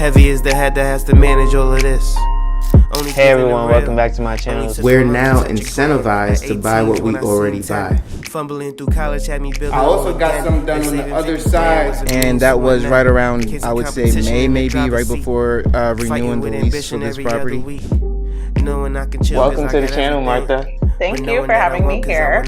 Heavy is the head that has to manage all of this. Hey everyone, welcome back to my channel. We're now incentivized to buy what we already buy. Fumbling through college had me building. I also got some done on the other side. And that was right around, I would say, May, maybe, right before renewing the lease for this property. Welcome to the channel, Martha. Thank you for having me here.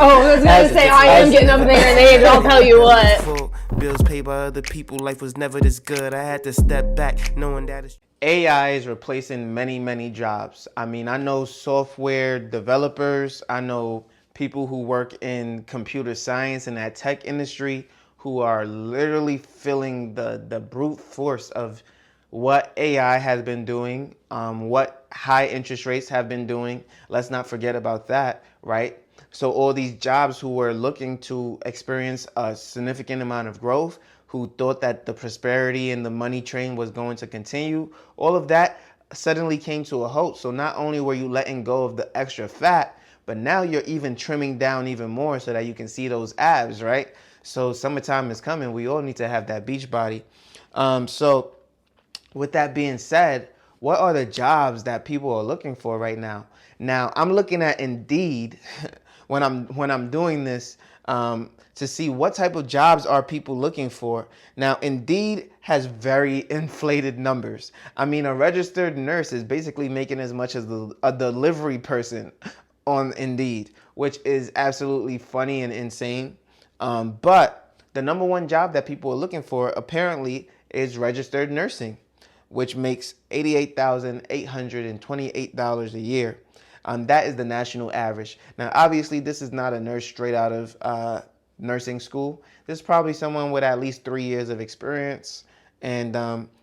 Oh, I was going to say, I am getting up there in age, I'll tell you what. Bills paid by other people, life was never this good. I had to step back, knowing that it's... AI is replacing many jobs. I mean, I know software developers, I know people who work in computer science and that tech industry who are literally feeling the brute force of what AI has been doing, what high interest rates have been doing. Let's not forget about that, right? So all these jobs who were looking to experience a significant amount of growth, who thought that the prosperity and the money train was going to continue, all of that suddenly came to a halt. So not only were you letting go of the extra fat, but now you're even trimming down even more so that you can see those abs, right? So summertime is coming. We all need to have that beach body. So with that being said, what are the jobs that people are looking for right now? Now, I'm looking at Indeed when I'm doing this to see what type of jobs are people looking for. Now, Indeed has very inflated numbers. I mean, a registered nurse is basically making as much as a delivery person on Indeed, which is absolutely funny and insane. But the number one job that people are looking for apparently is registered nursing, which makes $88,828 a year. That is the national average. Now, obviously, this is not a nurse straight out of nursing school. This is probably someone with at least 3 years of experience. And,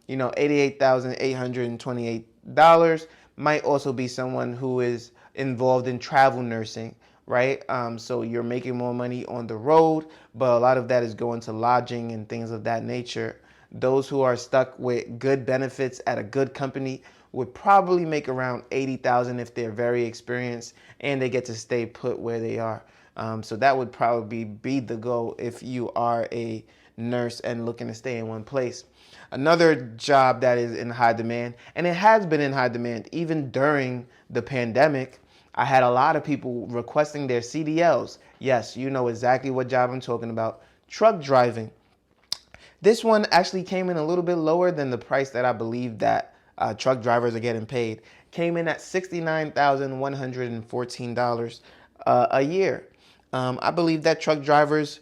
$88,828 might also be someone who is involved in travel nursing, right? So you're making more money on the road, but a lot of that is going to lodging and things of that nature. Those who are stuck with good benefits at a good company would probably make around $80,000 if they're very experienced and they get to stay put where they are. So that would probably be the goal if you are a nurse and looking to stay in one place. Another job that is in high demand, and it has been in high demand even during the pandemic, I had a lot of people requesting their CDLs. Yes, you know exactly what job I'm talking about. Truck driving. This one actually came in a little bit lower than the price that I believe that truck drivers are getting paid. Came in at $69,114 a year. I believe that truck drivers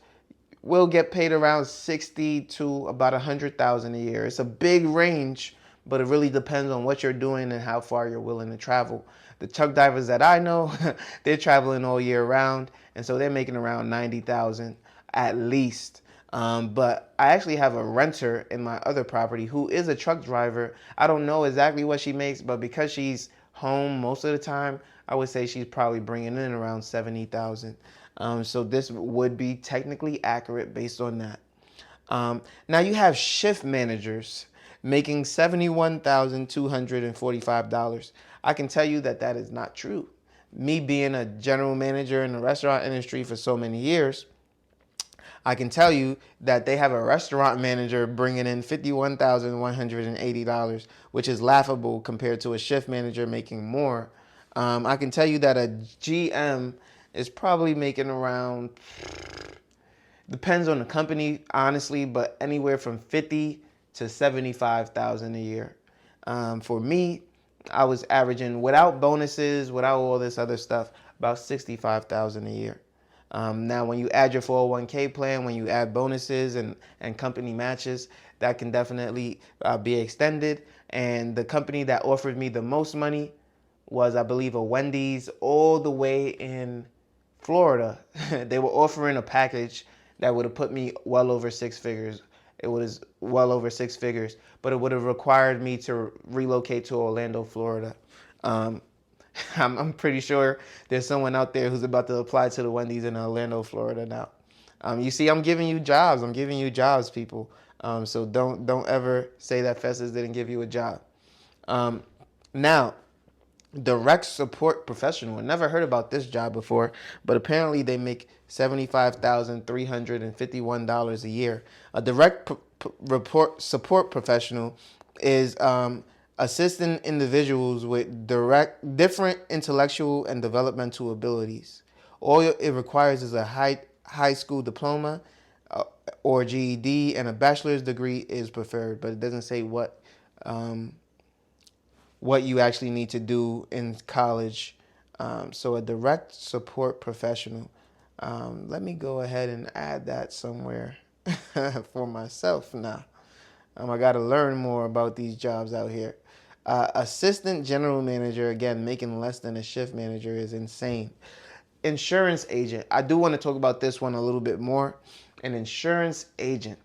will get paid around $60,000 to about $100,000 a year. It's a big range, but it really depends on what you're doing and how far you're willing to travel. The truck drivers that I know, they're traveling all year round, and so they're making around $90,000 at least. But I actually have a renter in my other property who is a truck driver. I don't know exactly what she makes, but because she's home most of the time, I would say she's probably bringing in around $70,000. So this would be technically accurate based on that. Now you have shift managers making $71,245. I can tell you that that is not true. Me being a general manager in the restaurant industry for so many years, I can tell you that they have a restaurant manager bringing in $51,180, which is laughable compared to a shift manager making more. I can tell you that a GM is probably making around, depends on the company, honestly, but anywhere from $50,000 to $75,000 a year. For me, I was averaging, without bonuses, without all this other stuff, about $65,000 a year. Now, when you add your 401k plan, when you add bonuses and company matches, that can definitely be extended. And the company that offered me the most money was, I believe, a Wendy's all the way in Florida. They were offering a package that would have put me well over six figures. It was well over six figures, but it would have required me to relocate to Orlando, Florida. I'm pretty sure there's someone out there who's about to apply to the Wendy's in Orlando, Florida now. You see, I'm giving you jobs. I'm giving you jobs, people. So don't ever say that Festus didn't give you a job. Now, direct support professional. I never heard about this job before, but apparently they make $75,351 a year. A direct support professional is assisting individuals with different intellectual and developmental abilities. All it requires is a high school diploma or GED, and a bachelor's degree is preferred, but it doesn't say what you actually need to do in college. So a direct support professional. Let me go ahead and add that somewhere for myself now. I got to learn more about these jobs out here. Assistant general manager, again, making less than a shift manager is insane. Insurance agent. I do want to talk about this one a little bit more. An insurance agent.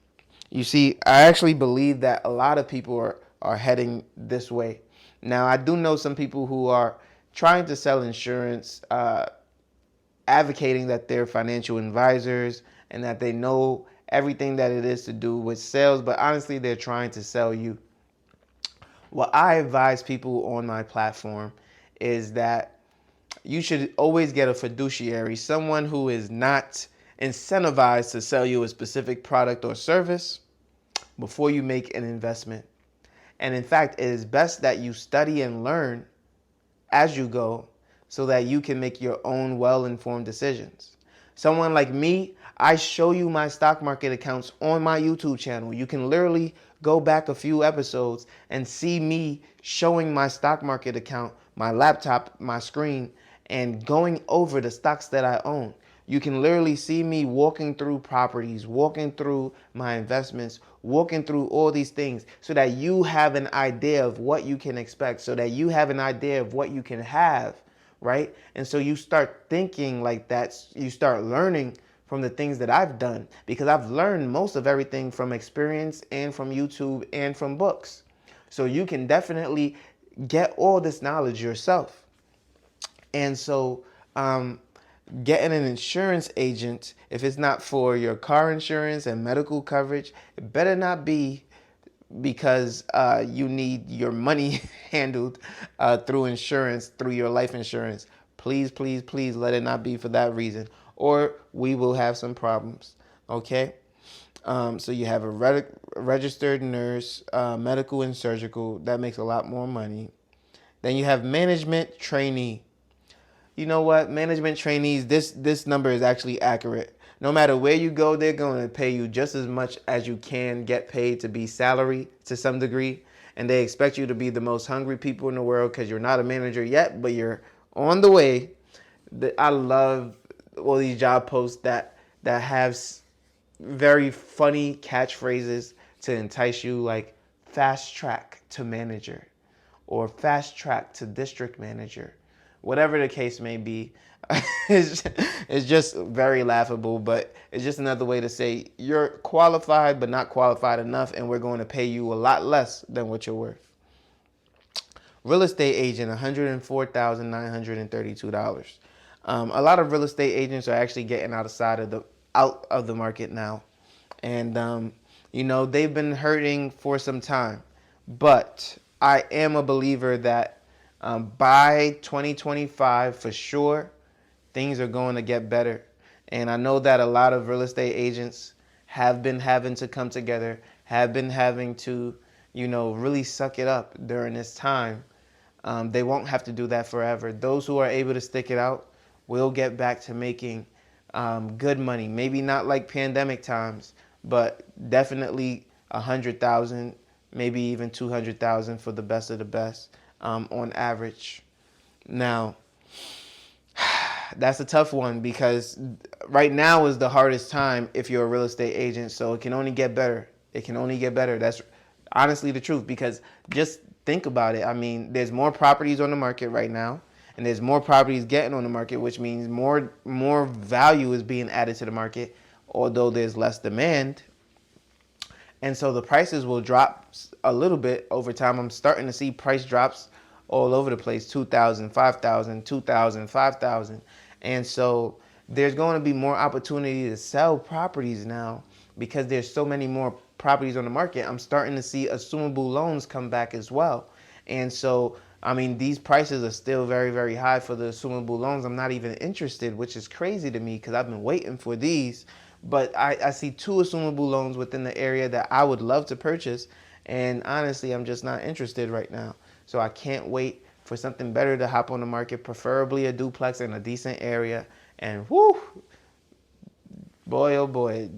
You see, I actually believe that a lot of people are heading this way. Now, I do know some people who are trying to sell insurance, advocating that they're financial advisors and that they know everything that it is to do with sales, but honestly, they're trying to sell you. What I advise people on my platform is that you should always get a fiduciary, someone who is not incentivized to sell you a specific product or service before you make an investment. And in fact, it is best that you study and learn as you go so that you can make your own well-informed decisions. Someone like me, I show you my stock market accounts on my YouTube channel. You can literally go back a few episodes and see me showing my stock market account, my laptop, my screen, and going over the stocks that I own. You can literally see me walking through properties, walking through my investments, walking through all these things so that you have an idea of what you can expect, so that you have an idea of what you can have, right? And so you start thinking like that. You start learning from the things that I've done, because I've learned most of everything from experience and from YouTube and from books. So you can definitely get all this knowledge yourself. And so getting an insurance agent, if it's not for your car insurance and medical coverage, it better not be because you need your money handled through insurance, through your life insurance. Please, please, please let it not be for that reason, or we will have some problems, okay? So you have a registered nurse, medical and surgical. That makes a lot more money. Then you have management trainee. You know what? Management trainees, this number is actually accurate. No matter where you go, they're going to pay you just as much as you can get paid to be salary to some degree. And they expect you to be the most hungry people in the world because you're not a manager yet, but you're on the way. I love all these job posts that have very funny catchphrases to entice you, like fast track to manager or fast track to district manager. Whatever the case may be, it's just very laughable, but it's just another way to say you're qualified but not qualified enough, and we're going to pay you a lot less than what you're worth. Real estate agent, $104,932. A lot of real estate agents are actually getting out of the market now, and they've been hurting for some time. But I am a believer that by 2025, for sure, things are going to get better. And I know that a lot of real estate agents have been having to come together, have been having to, really suck it up during this time. They won't have to do that forever. Those who are able to stick it out will get back to making good money. Maybe not like pandemic times, but definitely 100,000, maybe even 200,000 for the best of the best. On average. Now, that's a tough one because right now is the hardest time if you're a real estate agent, so it can only get better. It can only get better. That's honestly the truth, because just think about it. I mean, there's more properties on the market right now, and there's more properties getting on the market, which means more value is being added to the market, although there's less demand. And so the prices will drop a little bit over time. I'm starting to see price drops all over the place, 2,000, 5,000, 2,000, 5,000. And so there's going to be more opportunity to sell properties now because there's so many more properties on the market. I'm starting to see assumable loans come back as well. And so, these prices are still very, very high for the assumable loans. I'm not even interested, which is crazy to me because I've been waiting for these. But I see two assumable loans within the area that I would love to purchase. And honestly, I'm just not interested right now. So I can't wait for something better to hop on the market, preferably a duplex in a decent area. And whoo, boy, oh boy,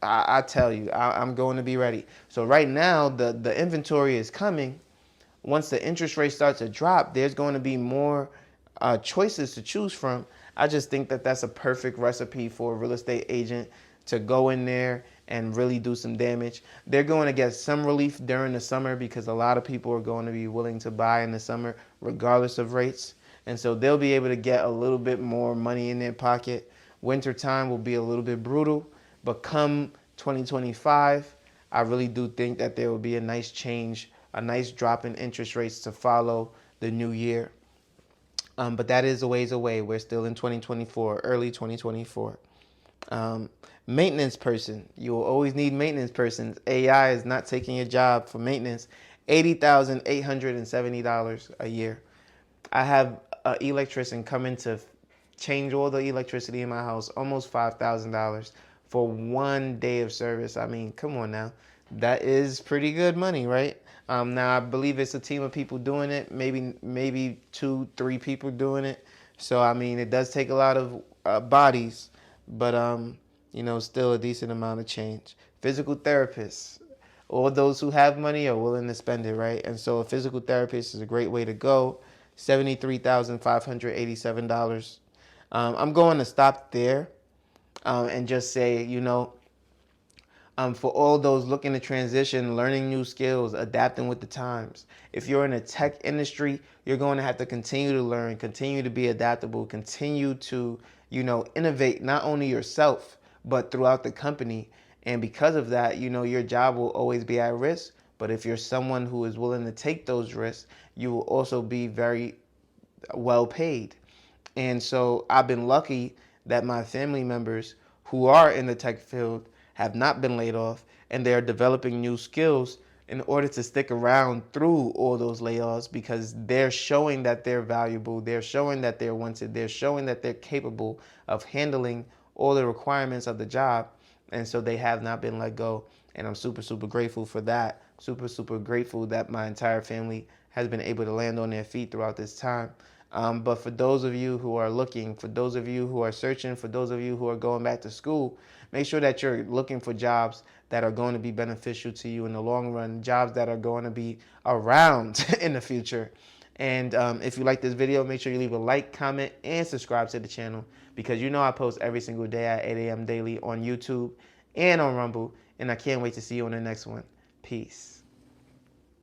I tell you, I'm going to be ready. So right now, the inventory is coming. Once the interest rate starts to drop, there's going to be more choices to choose from. I just think that that's a perfect recipe for a real estate agent to go in there and really do some damage. They're going to get some relief during the summer because a lot of people are going to be willing to buy in the summer regardless of rates. And so they'll be able to get a little bit more money in their pocket. Winter time will be a little bit brutal, but come 2025, I really do think that there will be a nice change, a nice drop in interest rates to follow the new year. But that is a ways away. We're still in 2024, early 2024. Maintenance person. You will always need maintenance persons. AI is not taking your job for maintenance. $80,870 a year. I have an electrician coming to change all the electricity in my house, almost $5,000 for 1 day of service. I mean, come on now. That is pretty good money, right? Now, I believe it's a team of people doing it, maybe 2-3 people doing it. So, I mean, it does take a lot of bodies, but, still a decent amount of change. Physical therapists. All those who have money are willing to spend it, right? And so a physical therapist is a great way to go. $73,587. I'm going to stop there and just say, for all those looking to transition, learning new skills, adapting with the times. If you're in a tech industry, you're going to have to continue to learn, continue to be adaptable, continue to, innovate not only yourself, but throughout the company. And because of that, your job will always be at risk. But if you're someone who is willing to take those risks, you will also be very well paid. And so I've been lucky that my family members who are in the tech field have not been laid off, and they are developing new skills in order to stick around through all those layoffs because they're showing that they're valuable, they're showing that they're wanted, they're showing that they're capable of handling all the requirements of the job. And so they have not been let go. And I'm super, super grateful for that. Super, super grateful that my entire family has been able to land on their feet throughout this time. But for those of you who are looking, for those of you who are searching, for those of you who are going back to school, make sure that you're looking for jobs that are going to be beneficial to you in the long run, jobs that are going to be around in the future. And if you like this video, make sure you leave a like, comment, and subscribe to the channel because I post every single day at 8 a.m. daily on YouTube and on Rumble. And I can't wait to see you on the next one. Peace.